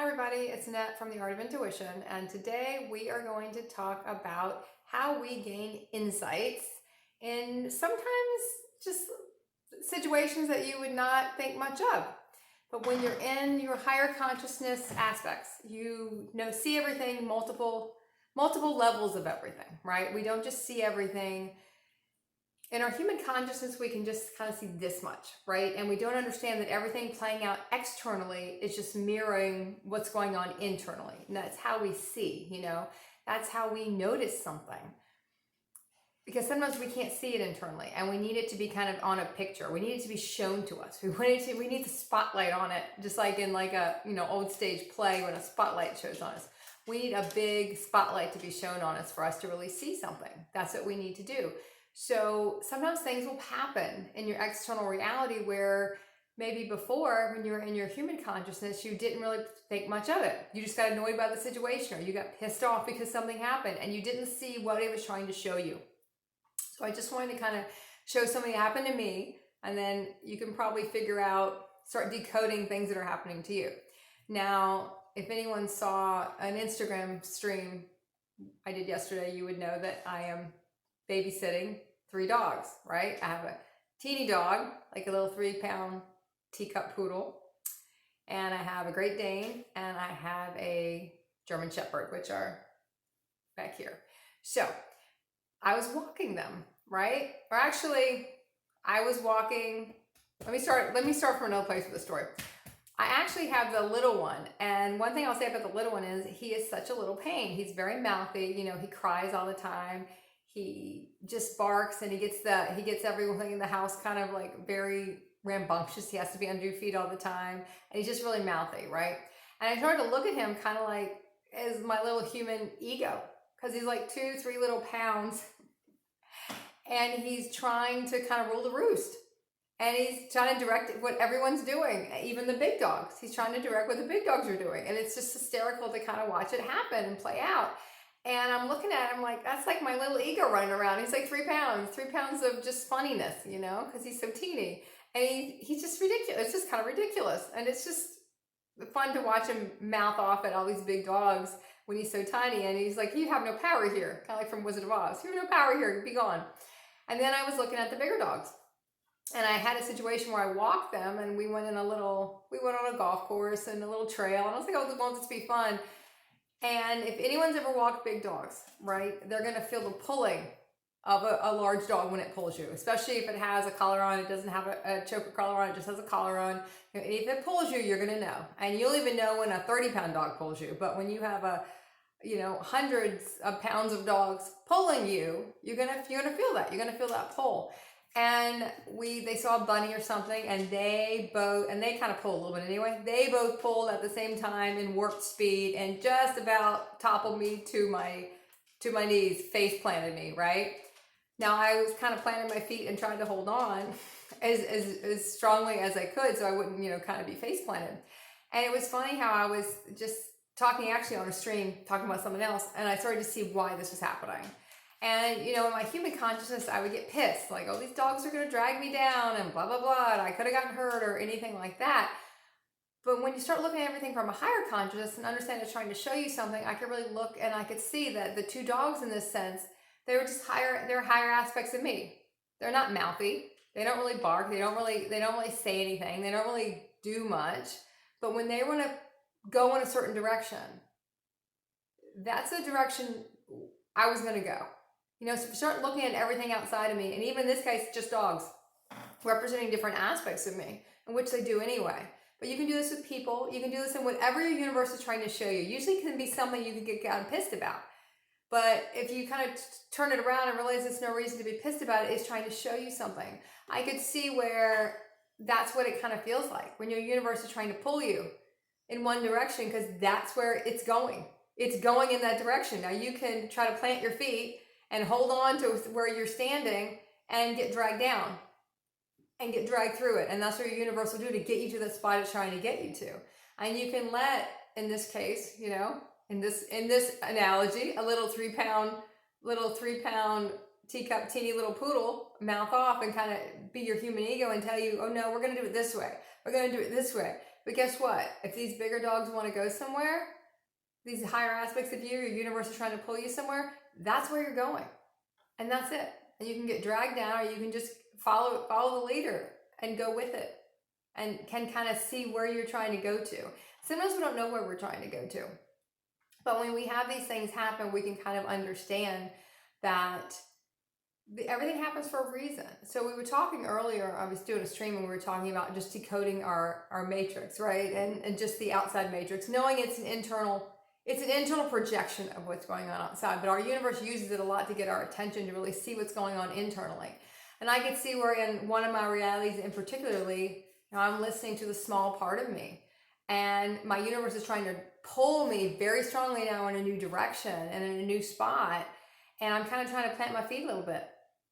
Hi everybody, it's Annette from The Art of Intuition, and today we are going to talk about how we gain insights in sometimes just situations that you would not think much of. But when you're in your higher consciousness aspects, you know see everything, multiple levels of everything, right? We don't just see everything. In our human consciousness, we can just kind of see this much, right? And we don't understand that everything playing out externally is just mirroring what's going on internally. And that's how we see, that's how we notice something. Because sometimes we can't see it internally and we need it to be kind of on a picture. We need it to be shown to us. We need the spotlight on it, just like in like a, old stage play when a spotlight shows on us. We need a big spotlight to be shown on us for us to really see something. That's what we need to do. So sometimes things will happen in your external reality where maybe before, when you were in your human consciousness, you didn't really think much of it. You just got annoyed by the situation, or you got pissed off because something happened and you didn't see what it was trying to show you. So I just wanted to kind of show something that happened to me, and then you can probably start decoding things that are happening to you. Now, if anyone saw an Instagram stream I did yesterday, you would know that I am babysitting 3 dogs, right? I have a teeny dog, like a little 3-pound teacup poodle, and I have a Great Dane, and I have a German Shepherd, which are back here. So I was walking them, right? Or actually, I was walking. Let me start from another place with the story. I actually have the little one, and one thing I'll say about the little one is he is such a little pain. He's very mouthy, he cries all the time. He just barks, and he gets everything in the house kind of like very rambunctious. He has to be under your feet all the time, and he's just really mouthy, right? And I started to look at him kind of like as my little human ego, because he's like 2-3 little pounds, and he's trying to kind of rule the roost. And he's trying to direct what everyone's doing, even the big dogs. He's trying to direct what the big dogs are doing. And it's just hysterical to kind of watch it happen and play out. And I'm looking at him like, that's like my little ego running around. He's like 3 pounds of just funniness, because he's so teeny. And he's just ridiculous. It's just kind of ridiculous. And it's just fun to watch him mouth off at all these big dogs when he's so tiny. And he's like, you have no power here. Kind of like from Wizard of Oz. You have no power here. Be gone. And then I was looking at the bigger dogs. And I had a situation where I walked them, and we went on a golf course and a little trail. And I was like, oh, won't this be fun? And if anyone's ever walked big dogs, right, they're going to feel the pulling of a large dog when it pulls you, especially if it has a collar on. It doesn't have a choker collar on. It just has a collar on. If it pulls you, you're going to know. And you'll even know when a 30-pound dog pulls you. But when you have hundreds of pounds of dogs pulling you, you're gonna feel that. You're gonna feel that pull. And they saw a bunny or something, and they kind of pulled a little bit anyway. They both pulled at the same time in warp speed and just about toppled me to my knees, face planted me, right? Now I was kind of planting my feet and trying to hold on as strongly as I could so I wouldn't, kind of be face planted. And it was funny how I was just talking actually on a stream, talking about someone else, and I started to see why this was happening. And, in my human consciousness, I would get pissed, like, oh, these dogs are going to drag me down and blah, blah, blah, and I could have gotten hurt or anything like that. But when you start looking at everything from a higher consciousness and understand it's trying to show you something, I could really look and I could see that the 2 dogs in this sense, they're higher aspects of me. They're not mouthy. They don't really bark. They don't really say anything. They don't really do much. But when they want to go in a certain direction, that's the direction I was going to go. So start looking at everything outside of me, and even in this case, just dogs, representing different aspects of me, in which they do anyway. But you can do this with people. You can do this in whatever your universe is trying to show you. Usually it can be something you can get gotten pissed about. But if you kind of turn it around and realize there's no reason to be pissed about it, it's trying to show you something. I could see where that's what it kind of feels like when your universe is trying to pull you in one direction, because that's where it's going. It's going in that direction. Now you can try to plant your feet and hold on to where you're standing and get dragged down and get dragged through it. And that's what your universe will do to get you to the spot it's trying to get you to. And you can let, in this case, in this analogy, a little 3-pound teacup, teeny little poodle mouth off and kind of be your human ego and tell you, oh no, we're going to do it this way. We're going to do it this way. But guess what? If these bigger dogs want to go somewhere, these higher aspects of you, your universe is trying to pull you somewhere, that's where you're going. And that's it. And you can get dragged down, or you can just follow the leader and go with it, and can kind of see where you're trying to go to. Sometimes we don't know where we're trying to go to. But when we have these things happen, we can kind of understand that everything happens for a reason. So we were talking earlier, I was doing a stream and we were talking about just decoding our matrix, right? And just the outside matrix, knowing it's an internal projection of what's going on outside, but our universe uses it a lot to get our attention, to really see what's going on internally. And I could see where in one of my realities in particularly, I'm listening to the small part of me, and my universe is trying to pull me very strongly now in a new direction and in a new spot. And I'm kind of trying to plant my feet a little bit.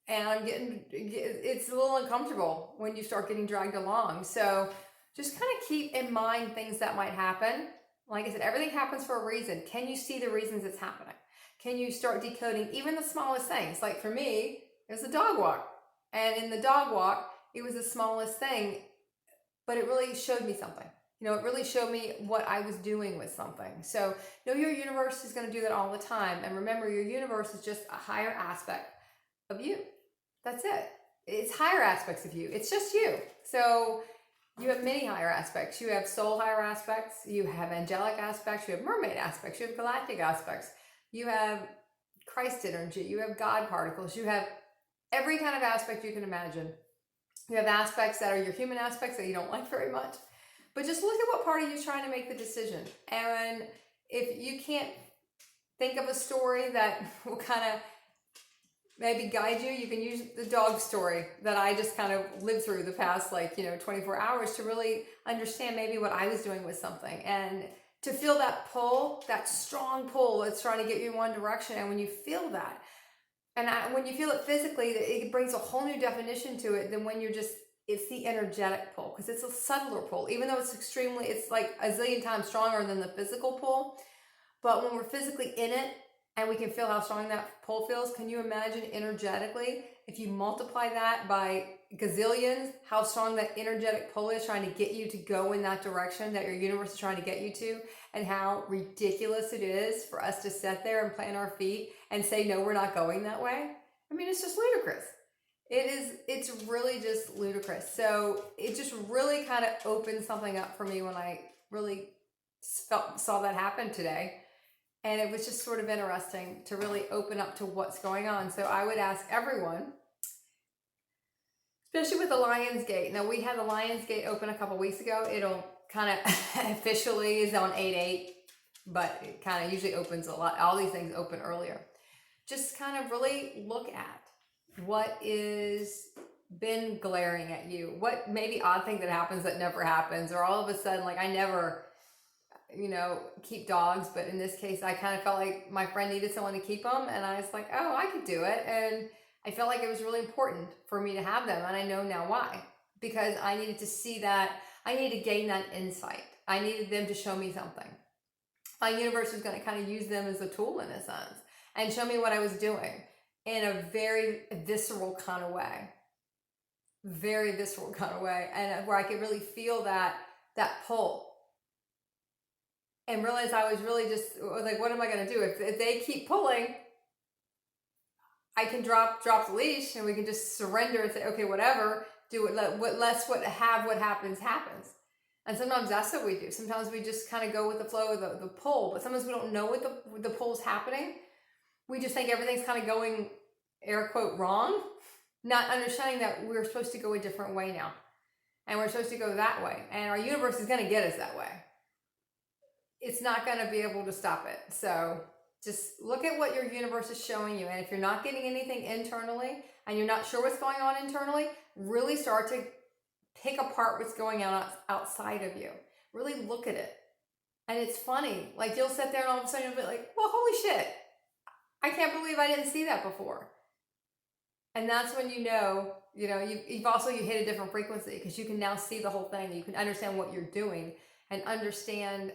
And it's a little uncomfortable when you start getting dragged along. So just kind of keep in mind things that might happen. Like I said, everything happens for a reason. Can you see the reasons it's happening? Can you start decoding even the smallest things? Like for me, it was a dog walk. And in the dog walk, it was the smallest thing, but it really showed me something. It really showed me what I was doing with something. So know your universe is going to do that all the time. And remember, your universe is just a higher aspect of you. That's it. It's higher aspects of you. It's just you. So you have many higher aspects. You have soul higher aspects. You have angelic aspects. You have mermaid aspects. You have galactic aspects. You have Christ energy. You have God particles. You have every kind of aspect you can imagine. You have aspects that are your human aspects that you don't like very much. But just look at what part of you is trying to make the decision. And if you can't think of a story that will kind of maybe guide you, you can use the dog story that I just kind of lived through the past 24 hours to really understand maybe what I was doing with something, and to feel that pull, that strong pull that's trying to get you in one direction. And when you feel that, and when you feel it physically, it brings a whole new definition to it than when it's the energetic pull, because it's a subtler pull, even though it's like a zillion times stronger than the physical pull. But when we're physically in it and we can feel how strong that pull feels, can you imagine energetically, if you multiply that by gazillions, how strong that energetic pull is trying to get you to go in that direction that your universe is trying to get you to, and how ridiculous it is for us to sit there and plant our feet and say, no, we're not going that way. I mean, it's just ludicrous. It's really just ludicrous. So it just really kind of opened something up for me when I really saw that happen today. And it was just sort of interesting to really open up to what's going on. So I would ask everyone, especially with the Lions Gate. Now, we had the Lions Gate open a couple weeks ago. It'll kind of officially is on 8/8, but it kind of usually opens a lot. All these things open earlier. Just kind of really look at what is been glaring at you, what maybe odd thing that happens that never happens, or all of a sudden, like I never keep dogs, but in this case I kind of felt like my friend needed someone to keep them, and I was like, oh, I could do it. And I felt like it was really important for me to have them, and I know now why, because I needed to see that, I needed to gain that insight. I needed them to show me something. My universe was going to kind of use them as a tool in a sense, and show me what I was doing in a very visceral kind of way. Very visceral kind of way. And where I could really feel that pull. And realize I was really just like, what am I going to do? If they keep pulling, I can drop the leash, and we can just surrender and say, okay, whatever, do it. What happens. And sometimes that's what we do. Sometimes we just kind of go with the flow of the pull, but sometimes we don't know what the pull's happening. We just think everything's kind of going, air quote, wrong, not understanding that we're supposed to go a different way now. And we're supposed to go that way. And our universe is going to get us that way. It's not going to be able to stop it. So just look at what your universe is showing you. And if you're not getting anything internally and you're not sure what's going on internally, really start to pick apart what's going on outside of you. Really look at it. And it's funny. Like you'll sit there and all of a sudden you'll be like, well, holy shit. I can't believe I didn't see that before. And that's when you've hit a different frequency, because you can now see the whole thing. You can understand what you're doing and understand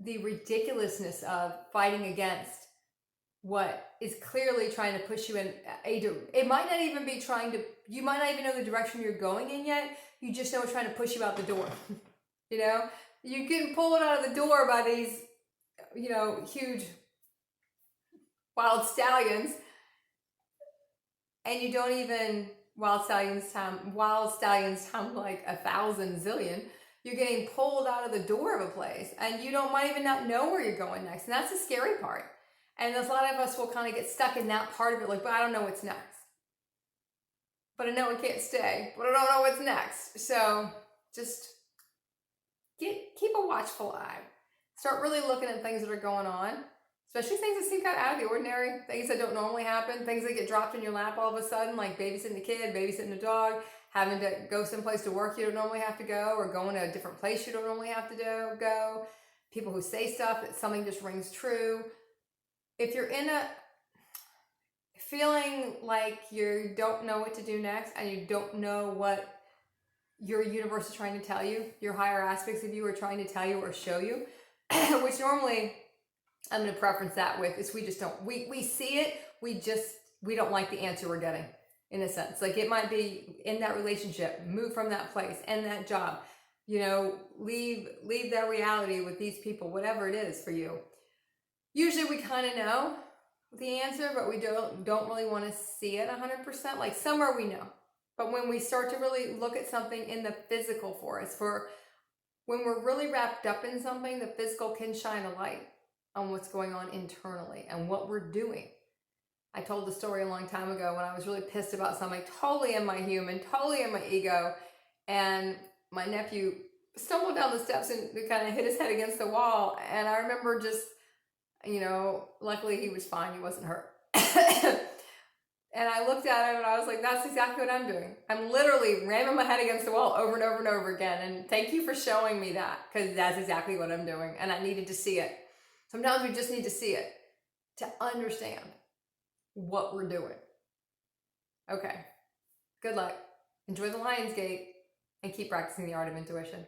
the ridiculousness of fighting against what is clearly trying to push you in it might not even be you might not even know the direction you're going in yet. You just know it's trying to push you out the door. you're getting pulled out of the door by these, huge wild stallions, and you don't even wild stallions time like 1,000 zillion. You're getting pulled out of the door of a place, and you might even not know where you're going next, and that's the scary part. And a lot of us will kind of get stuck in that part of it, like, but I don't know what's next. But I know I can't stay, but I don't know what's next. So just keep a watchful eye. Start really looking at things that are going on, especially things that seem kind of out of the ordinary, things that don't normally happen, things that get dropped in your lap all of a sudden, like babysitting a kid, babysitting a dog, having to go someplace to work you don't normally have to go, or going to a different place you don't normally have to go. People who say stuff that something just rings true. If you're in a feeling like you don't know what to do next, and you don't know what your universe is trying to tell you, your higher aspects of you are trying to tell you or show you, which normally I'm going to preference that with is we just don't, we see it, we don't like the answer we're getting, in a sense. Like, it might be in that relationship, move from that place, end that job, leave that reality with these people, whatever it is for you. Usually we kind of know the answer, but we don't really want to see it 100%. Like, somewhere we know. But when we start to really look at something in the physical for us, when we're really wrapped up in something, the physical can shine a light on what's going on internally and what we're doing. I told the story a long time ago when I was really pissed about something, totally in my human, totally in my ego, and my nephew stumbled down the steps and kind of hit his head against the wall. And I remember just, luckily he was fine, he wasn't hurt. And I looked at him and I was like, that's exactly what I'm doing. I'm literally ramming my head against the wall over and over and over again. And thank you for showing me that, because that's exactly what I'm doing. And I needed to see it. Sometimes we just need to see it to understand what we're doing. Okay. Good luck. Enjoy the Lionsgate and keep practicing the art of intuition.